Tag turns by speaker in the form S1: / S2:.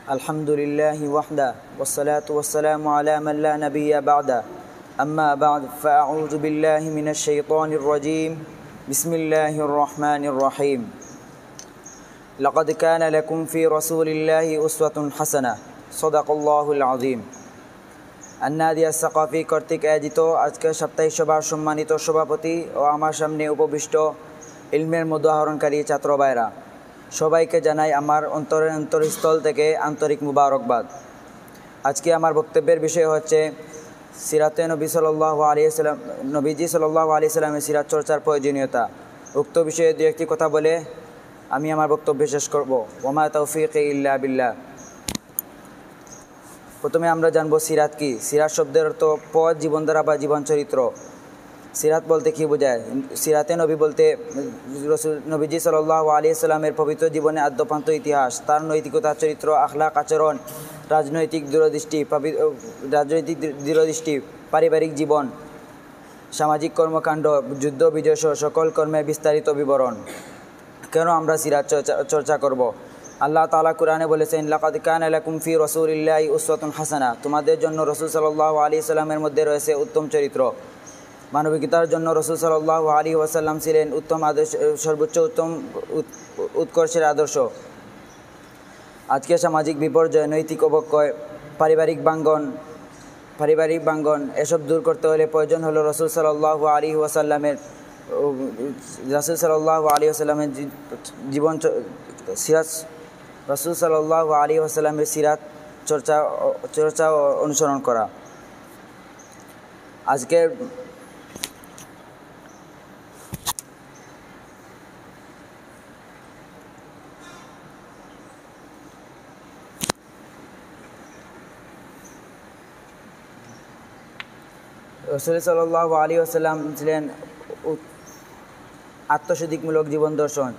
S1: अल्हम्दुलिल्लाहि वहदा वस्सलातु वस्सलामु अला मन ला नबिय्य बअदा अम्मा बअद फअऊज़ु बिल्लाहि मिनश शैतानिर रजीम बिस्मिल्लाहिर रहमानिर रहीम लक़द कान लकुम फ़ी रसूलिल्लाहि उस्वतुन हसनाह सदाक़ल्लाहुल अज़ीम। अन्नादिया साक़ाफ़ी কর্তৃক আয়োজিত আজকের সাপ্তাহিক সভার সম্মানিত সভাপতি ও আমার সামনে উপবিষ্ট ইলমের মধু আহরণকারী ছাত্র ভাইরা, সবাইকে জানাই আমার অন্তরস্থল থেকে আন্তরিক মুবারকবাদ। আজকে আমার বক্তব্যের বিষয় হচ্ছে সিরাতে নবী সাল্লাল্লাহু আলাইহি ওয়াসাল্লাম, নবীজি সাল্লাল্লাহু আলাইহি ওয়াসাল্লামের সিরাত চর্চার প্রয়োজনীয়তা। উক্ত বিষয়ে দু একটি কথা বলে আমি আমার বক্তব্য শেষ করব। ওমা তাওফীকি ইল্লা বিল্লাহ। প্রথমে আমরা জানবো সিরাত কি। সিরাত শব্দের অর্থ পথ, জীবনধারা বা জীবন চরিত্র। সিরাত বলতে কী বোঝায়? সিরাতে নবী বলতে নবীজি সাল্লাল্লাহু আলাইহি ওয়াসাল্লামের পবিত্র জীবনে আদ্যপান্ত ইতিহাস, তার নৈতিকতা, চরিত্র, আখলাক, আচরণ, রাজনৈতিক দূরদৃষ্টি, পারিবারিক জীবন, সামাজিক কর্মকাণ্ড, যুদ্ধ বিজয় সহ সকল কর্মের বিস্তারিত বিবরণ। কেন আমরা সিরাত চর্চা করব? আল্লাহ তাআলা কুরআনে বলেছেন, লাকাদ কানা লাকুম ফি রাসূলিল্লাহি উসওয়াতুন হাসানাহ, তোমাদের জন্য রাসূল সাল্লাল্লাহু আলাইহি ওয়াসাল্লামের মধ্যে রয়েছে উত্তম চরিত্র। মানবিকতার জন্য রাসূল সাল্লাল্লাহু আলাইহি ওয়াসাল্লাম ছিলেন উত্তম আদর্শ, সর্বোচ্চ উত্তম উৎকর্ষের আদর্শ। আজকে সামাজিক বিপর্যয়, নৈতিক অবক্ষয়, পারিবারিক ভাঙ্গন এসব দূর করতে হলে প্রয়োজন হলো রাসূল সাল্লাল্লাহু আলাইহি ওয়াসাল্লামের জীবন সিরাত, রাসূল সাল্লাল্লাহু আলাইহি ওয়াসাল্লামের সিরাত চর্চা ও অনুসরণ করা। আজকে রাসূল সাল্লাল্লাহু আলাইহি ওয়াসাল্লাম ছিলেন আত্মশুদ্ধিমূলক জীবন দর্শন।